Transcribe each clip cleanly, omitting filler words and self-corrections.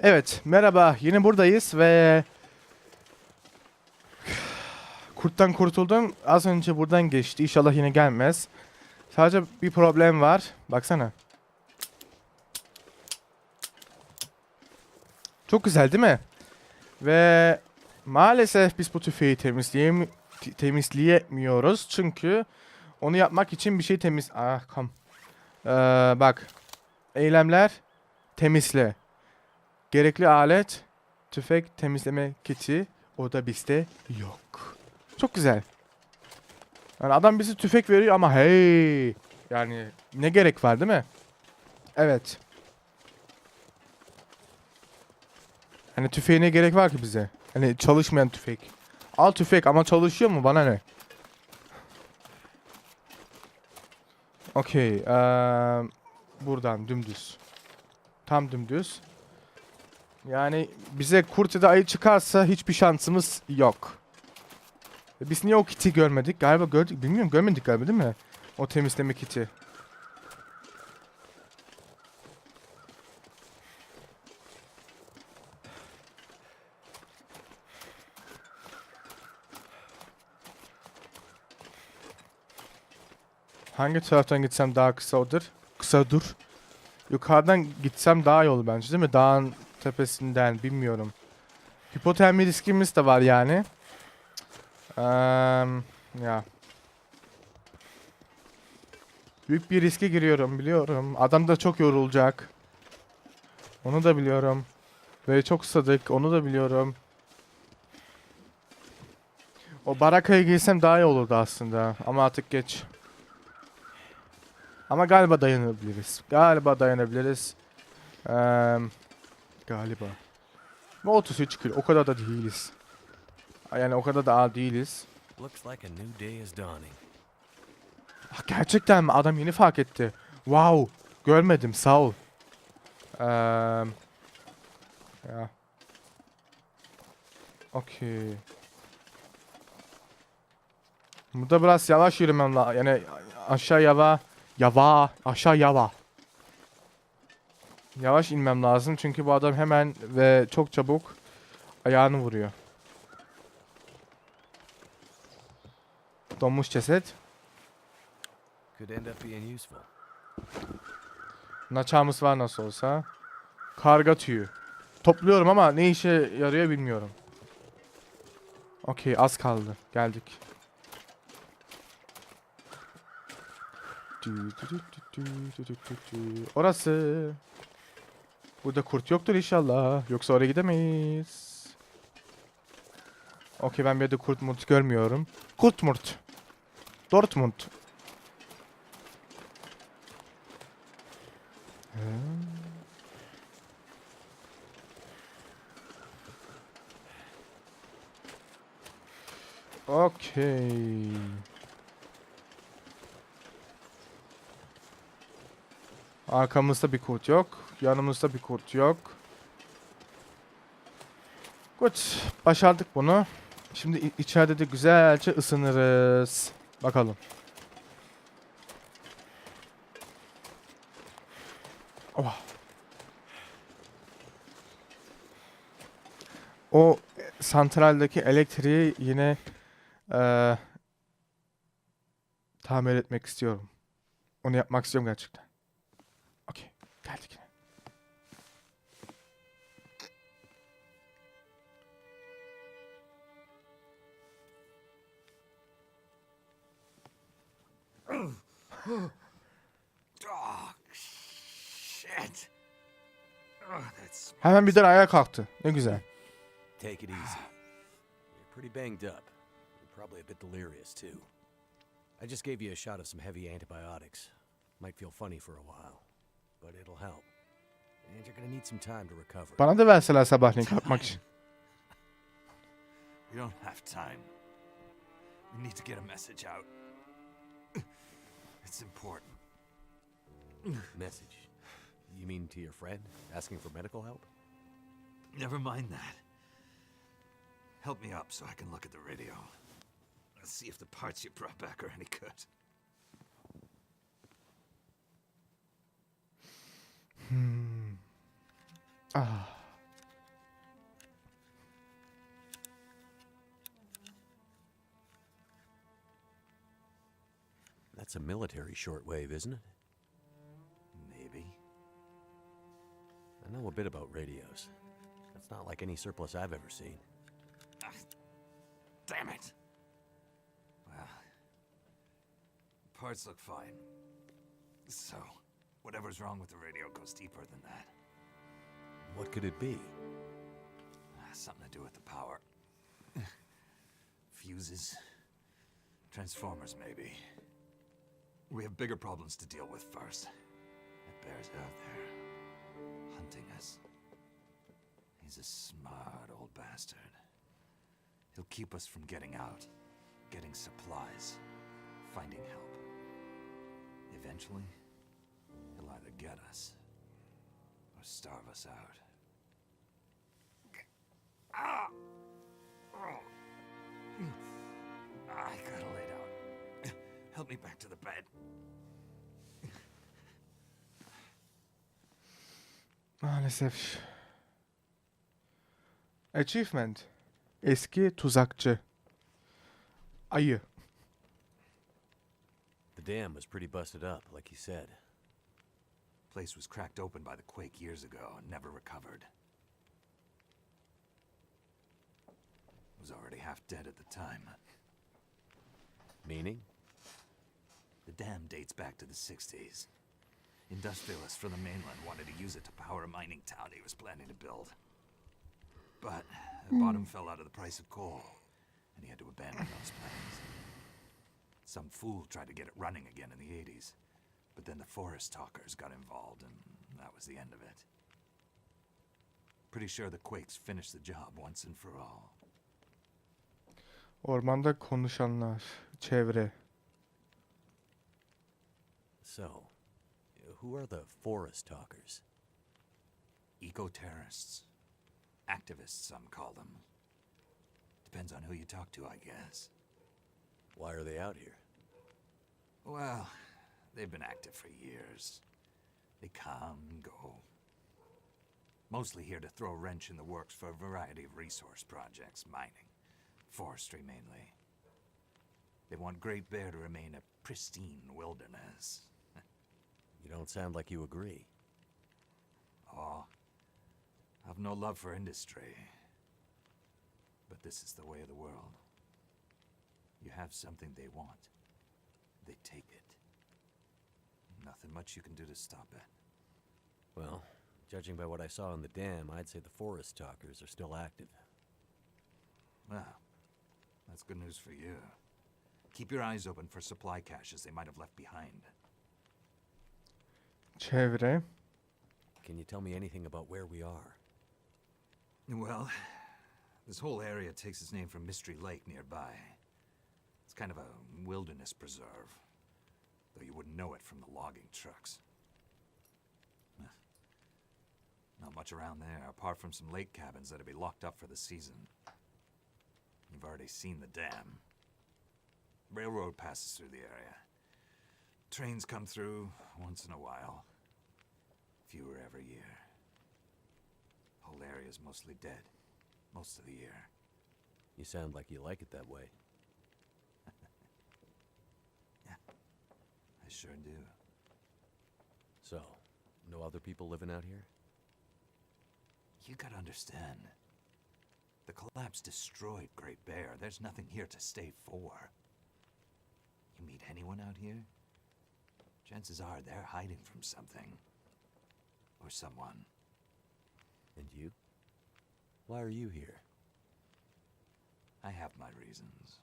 Evet, merhaba. Yine buradayız ve kurttan kurtuldum. Az önce buradan geçti. İnşallah yine gelmez. Sadece bir problem var. Baksana. Çok güzel değil mi? Ve maalesef biz bu tüfeği temizleyemiyoruz. Çünkü onu yapmak için bir şey bak. Eylemler temizle. Gerekli alet, tüfek temizleme kiti. O da bizde yok. Çok güzel. Yani adam bize tüfek veriyor ama hey. Yani ne gerek var değil mi? Evet. Hani tüfeğe ne gerek var ki bize? Hani çalışmayan tüfek. Al tüfek ama çalışıyor mu? Bana ne? Okey. Buradan dümdüz. Tam dümdüz. Yani bize kurt ya da ayı çıkarsa hiçbir şansımız yok. Biz niye o kiti görmedik? Galiba gördük. Bilmiyorum, görmedik galiba değil mi? O temizleme kiti. Hangi taraftan gitsem daha kısadır? Kısadır. Yukarıdan gitsem daha iyi olur bence değil mi? Dağın tepesinden bilmiyorum. Hipotermi riskimiz de var yani. Ya. Büyük bir riske giriyorum biliyorum. Adam da çok yorulacak. Onu da biliyorum. Ve çok sadık, onu da biliyorum. O barakaya girsem daha iyi olurdu aslında. Ama artık geç. Ama galiba dayanabiliriz. Galiba. Ve 33 kilo. O kadar da değiliz. Yani o kadar da ağır değiliz. Ah, gerçekten mi? Adam yeni fark etti. Wow. Görmedim. Sağ ol. Ya. Okey. Burada biraz yavaş yürümem lazım. Yani aşağı aşağı yavaş inmem lazım çünkü bu adam hemen ve çok çabuk ayağını vuruyor. Donmuş ceset. Naçağımız var nasıl olsa. Karga tüyü. Topluyorum ama ne işe yarıyor bilmiyorum. Okey, az kaldı. Geldik. Orası. Burada kurt yoktur inşallah. Yoksa oraya gidemeyiz. Okey, ben bir yerde kurt murt görmüyorum. Kurt murt. Dortmund. Okey. Arkamızda bir kurt yok. Yanımızda bir kurt yok. Gut. Başardık bunu. Şimdi içeride de güzelce ısınırız. Bakalım. Oh. O santraldeki elektriği yine tamir etmek istiyorum. Onu yapmak istiyorum gerçekten. Okey. Geldik yine. Oh, shit. Oh, that's Hemen birden ayağa kalktı. Ne güzel. Take it easy. You're pretty banged up. You're probably a bit delirious too. I just gave you a shot of some heavy antibiotics. Might feel funny for a while, but it'll help. And you're gonna need some time to recover. Bana da verseler sabahleyin kalkmak için. We don't have time. We need to get a message out. It's important. Message? You mean to your friend, asking for medical help? Never mind that. Help me up so I can look at the radio. Let's see if the parts you brought back are any good. Ah. That's a military shortwave, isn't it? Maybe. I know a bit about radios. That's not like any surplus I've ever seen. Ah, damn it! Well, parts look fine. So, whatever's wrong with the radio goes deeper than that. What could it be? Something to do with the power. Fuses. Transformers, maybe. We have bigger problems to deal with first. That bear's out there, hunting us. He's a smart old bastard. He'll keep us from getting out, getting supplies, finding help. Eventually, he'll either get us, or starve us out. Ah! Oh. I gotta lay down. Help me back to the bed. Maalesef. Achievement. Eski tuzakçı. Ayı. The dam was pretty busted up, like you said. Place was cracked open by the quake years ago and never recovered. Was already half dead at the time. Meaning? The dam dates back to the 60s. Industrialists from the mainland wanted to use it to power a mining town he was planning to build. But the bottom fell out of the price of coal, and he had to abandon those plans. Some fool tried to get it running again in the 80s, but then the forest talkers got involved, and that was the end of it. Pretty sure the quakes finished the job once and for all. Ormanda konuşanlar. Çevre. So, who are the forest talkers? Eco-terrorists. Activists, some call them. Depends on who you talk to, I guess. Why are they out here? Well, they've been active for years. They come and go. Mostly here to throw a wrench in the works for a variety of resource projects, mining, forestry mainly. They want Great Bear to remain a pristine wilderness. You don't sound like you agree. Oh, I've no love for industry. But this is the way of the world. You have something they want. They take it. Nothing much you can do to stop it. Well, judging by what I saw in the dam, I'd say the forest talkers are still active. Well, that's good news for you. Keep your eyes open for supply caches they might have left behind. Çevre. Can you tell me anything about where we are? Well, this whole area takes its name from Mystery Lake nearby. It's kind of a wilderness preserve, though you wouldn't know it from the logging trucks. Not much around there, apart from some lake cabins that'll be locked up for the season. You've already seen the dam. Railroad passes through the area. Trains come through once in a while. Fewer every year. Whole area's mostly dead, most of the year. You sound like you like it that way. Yeah, I sure do. So, no other people living out here? You gotta understand. The collapse destroyed Great Bear. There's nothing here to stay for. You meet anyone out here? Chances are they're hiding from something. Or someone. And you? Why are you here? I have my reasons.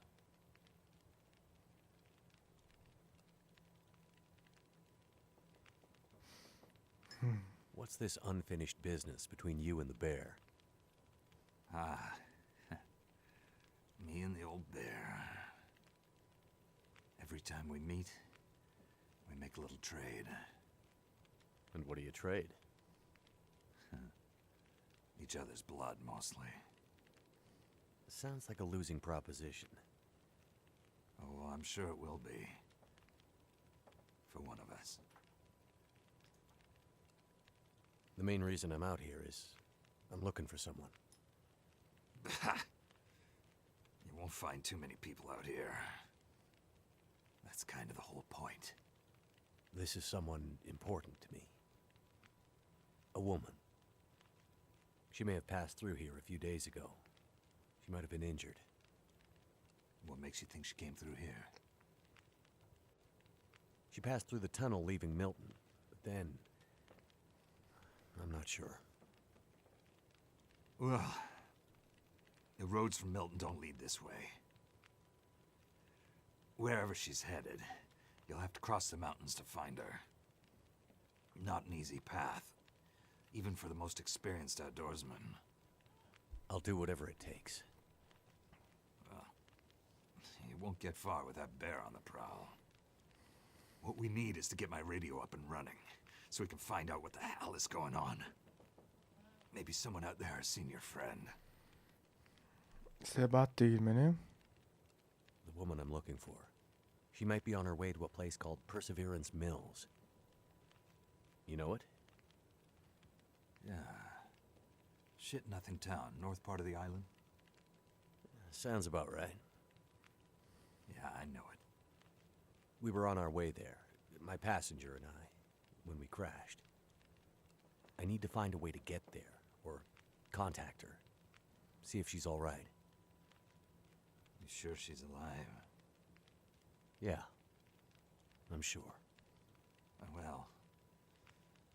What's this unfinished business between you and the bear? Ah. Me and the old bear. Every time we meet, we make a little trade. And what do you trade? Each other's blood, mostly. Sounds like a losing proposition. Oh, I'm sure it will be. For one of us. The main reason I'm out here is I'm looking for someone. You won't find too many people out here. That's kind of the whole point. This is someone important to me. A woman. She may have passed through here a few days ago. She might have been injured. What makes you think she came through here? She passed through the tunnel leaving Milton, but then... I'm not sure. Well, the roads from Milton don't lead this way. Wherever she's headed, you'll have to cross the mountains to find her. Not an easy path, even for the most experienced outdoorsman. I'll do whatever it takes. You won't get far with that bear on the prowl. What we need is to get my radio up and running, so we can find out what the hell is going on. Maybe someone out there has seen your friend. Sebat değil benim. The woman I'm looking for. She might be on her way to a place called Perseverance Mills. You know it? Yeah. Shit-nothing town, north part of the island. Sounds about right. Yeah, I know it. We were on our way there, my passenger and I, when we crashed. I need to find a way to get there, or contact her. See if she's all right. You sure she's alive? Yeah, I'm sure. Well,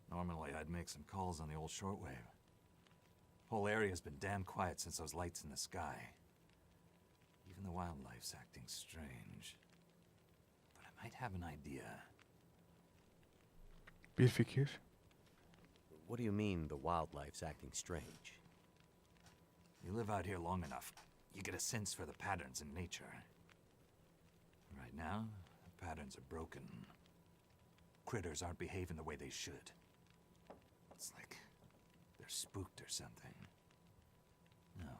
normally I'd make some calls on the old shortwave. Whole area's been damn quiet since those lights in the sky. Even the wildlife's acting strange. But I might have an idea. Bir fikir. What do you mean the wildlife's acting strange? You live out here long enough, you get a sense for the patterns in nature. Right now, the patterns are broken. Critters aren't behaving the way they should. It's like they're spooked or something. No,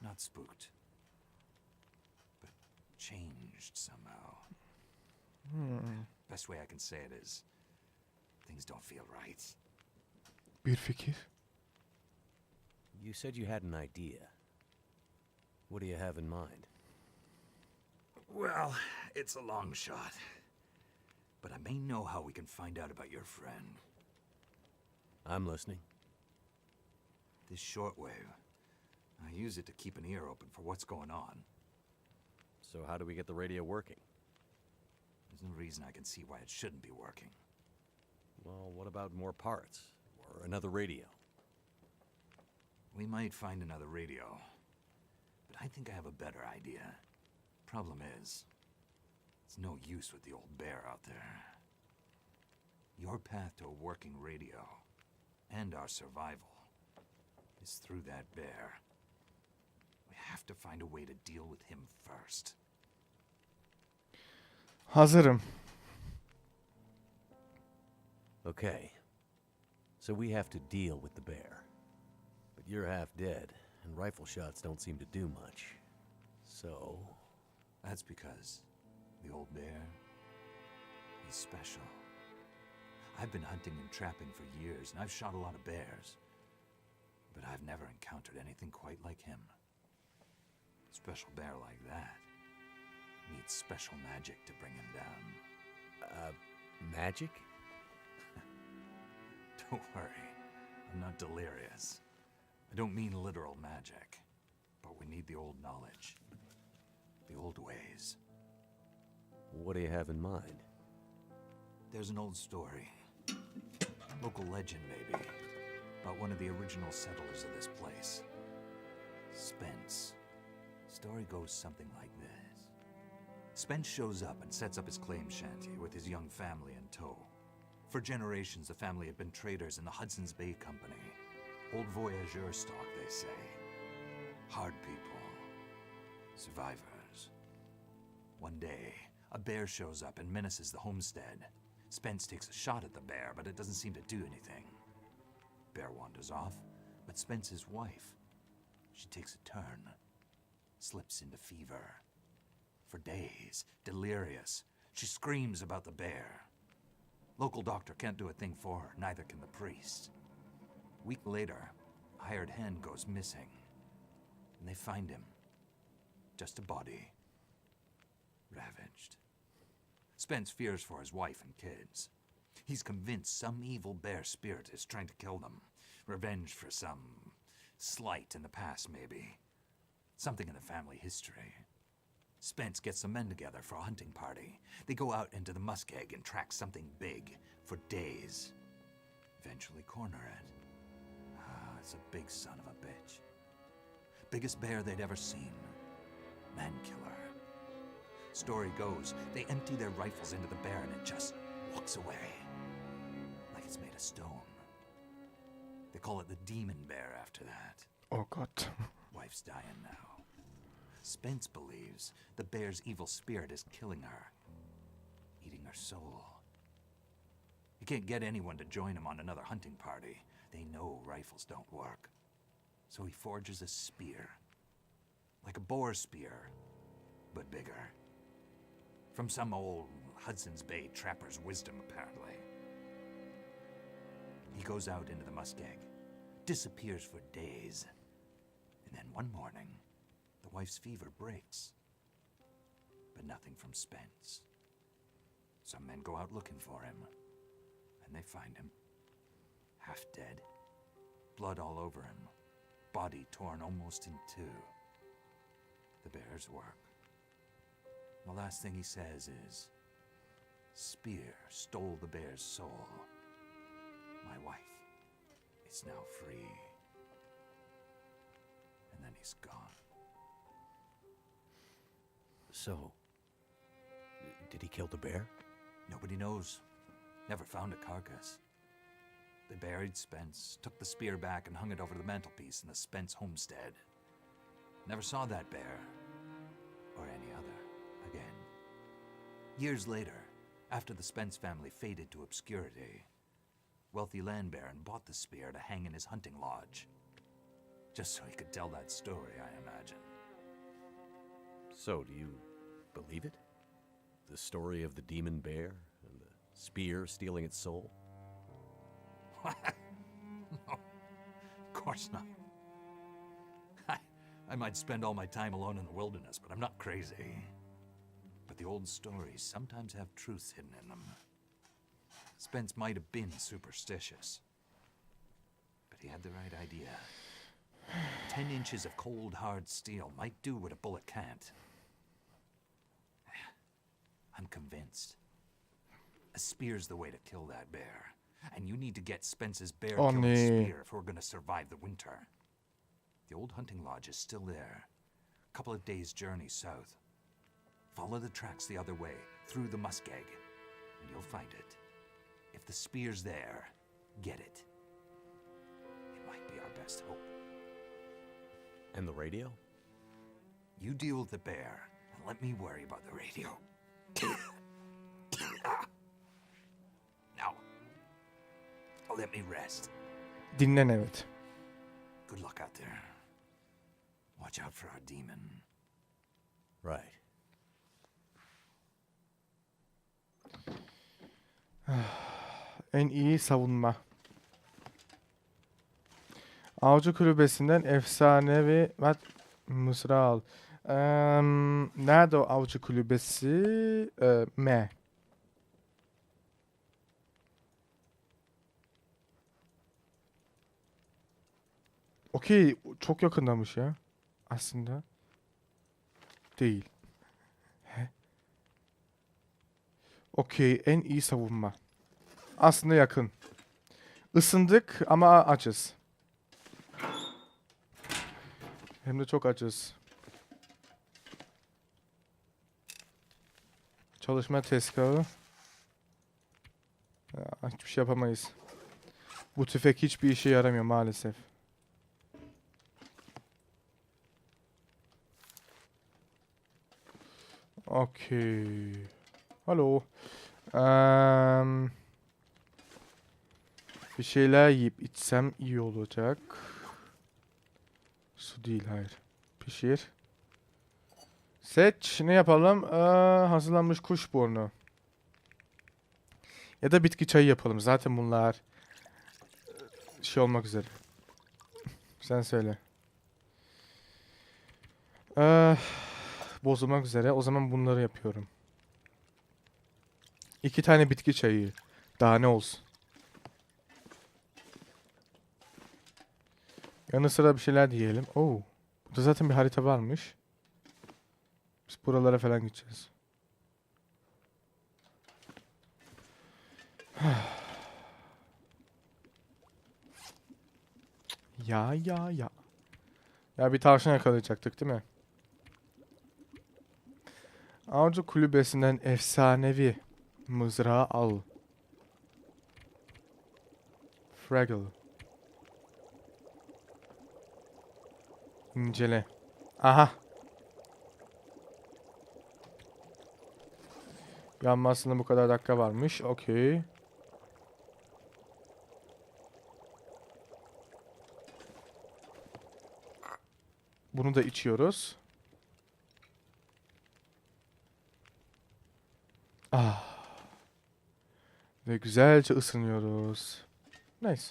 not spooked, but changed somehow. Best way I can say it is, things don't feel right. Bir fikir. You said you had an idea. What do you have in mind? Well, it's a long shot. But I may know how we can find out about your friend. I'm listening. This shortwave, I use it to keep an ear open for what's going on. So how do we get the radio working? There's no reason I can see why it shouldn't be working. Well, what about more parts? Or another radio? We might find another radio. But I think I have a better idea. Problem is, it's no use with the old bear out there. Your path to a working radio, and our survival, is through that bear. We have to find a way to deal with him first. Hazırım. Okay. So we have to deal with the bear. But you're half dead, and rifle shots don't seem to do much. So... That's because the old bear, he's special. I've been hunting and trapping for years, and I've shot a lot of bears. But I've never encountered anything quite like him. Special bear like that needs special magic to bring him down. Magic? Don't worry, I'm not delirious. I don't mean literal magic, but we need the old knowledge. The old ways. What do you have in mind? There's an old story. Local legend, maybe. About one of the original settlers of this place. Spence. Story goes something like this. Spence shows up and sets up his claim shanty with his young family in tow. For generations, the family had been traders in the Hudson's Bay Company. Old voyageur stock, they say. Hard people. Survivors. One day, a bear shows up and menaces the homestead. Spence takes a shot at the bear, but it doesn't seem to do anything. Bear wanders off, but Spence's wife, she takes a turn. Slips into fever. For days, delirious, she screams about the bear. Local doctor can't do a thing for her, neither can the priest. A week later, a hired hand goes missing. And they find him. Just a body. Ravaged. Spence fears for his wife and kids. He's convinced some evil bear spirit is trying to kill them. Revenge for some slight in the past, maybe. Something in the family history. Spence gets some men together for a hunting party. They go out into the muskeg and track something big for days. Eventually corner it. It's a big son of a bitch. Biggest bear they'd ever seen. Man killer. Story goes, they empty their rifles into the bear and it just walks away. Like it's made of stone. They call it the demon bear after that. Oh Gott. Wife's dying now. Spence believes the bear's evil spirit is killing her. Eating her soul. He can't get anyone to join him on another hunting party. They know rifles don't work. So he forges a spear. Like a boar spear, but bigger. From some old Hudson's Bay trapper's wisdom, apparently. He goes out into the muskeg, disappears for days. And then one morning, the wife's fever breaks. But nothing from Spence. Some men go out looking for him, and they find him. Half dead, blood all over him, body torn almost in two. The bear's work. The last thing he says is, "Spear stole the bear's soul. My wife is now free." And then he's gone. So, did he kill the bear? Nobody knows. Never found a carcass. They buried Spence, took the spear back and hung it over the mantelpiece in the Spence homestead. Never saw that bear, or any other, again. Years later, after the Spence family faded to obscurity, wealthy land baron bought the spear to hang in his hunting lodge. Just so he could tell that story, I imagine. So, do you believe it? The story of the demon bear and the spear stealing its soul? No, of course not. I might spend all my time alone in the wilderness, but I'm not crazy. But the old stories sometimes have truth hidden in them. Spence might have been superstitious, but he had the right idea. 10 inches of cold, hard steel might do what a bullet can't. I'm convinced. A spear's the way to kill that bear. And you need to get Spence's bear-killing nee. spear if we're gonna survive the winter. The old hunting lodge is still there. A couple of days' journey south. Follow the tracks the other way, through the muskeg, and you'll find it. If the spear's there, get it. It might be our best hope. And the radio? You deal with the bear, and let me worry about the radio. Now, let me rest. Dinlen evet. Good luck out there. Watch out for our demon. Right. En iyi savunma. Avcı kulübesinden efsanevi mısra al. Nerede o avcı kulübesi? M. Okey, çok yakındamış ya. Aslında. Değil. Okey, en iyi savunma. Aslında yakın. Isındık ama açız. Hem de çok açız. Çalışma tezgahı. Ya, hiçbir şey yapamayız. Bu tüfek hiçbir işe yaramıyor maalesef. Okey. Hallo. Bir şeyler yiyip içsem iyi olacak. Su değil, hayır. Pişir. Seç. Ne yapalım? Hazırlanmış kuşburnu. Ya da bitki çayı yapalım. Zaten bunlar şey olmak üzere. Sen söyle. Bozulmak üzere. O zaman bunları yapıyorum. 2 tane bitki çayı. Daha ne olsun. Yanı sıra bir şeyler diyelim. Oo. Burada zaten bir harita varmış. Biz buralara falan gideceğiz. Ya. Ya bir tavşan yakalayacaktık değil mi? Avcı kulübesinden efsanevi mızrağı al. Fraggle. İncele. Aha. Yanmasında bu kadar dakika varmış. Okey. Bunu da içiyoruz. Ah. Ve güzelce ısınıyoruz. Nice.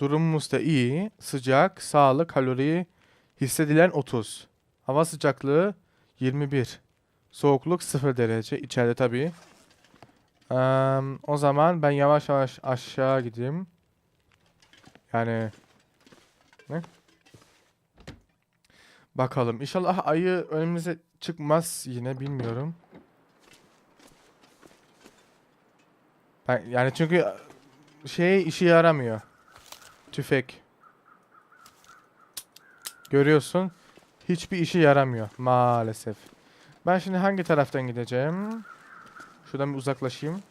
Durumumuz da iyi. Sıcak, sağlık, kalori hissedilen 30. Hava sıcaklığı 21. Soğukluk 0 derece. İçeride tabii. O zaman ben yavaş yavaş aşağı gideyim. Yani ne? Bakalım. İnşallah ayı önümüze çıkmaz yine bilmiyorum. Yani çünkü işe yaramıyor. Tüfek. Görüyorsun. Hiçbir işe yaramıyor maalesef. Ben şimdi hangi taraftan gideceğim? Şuradan bir uzaklaşayım.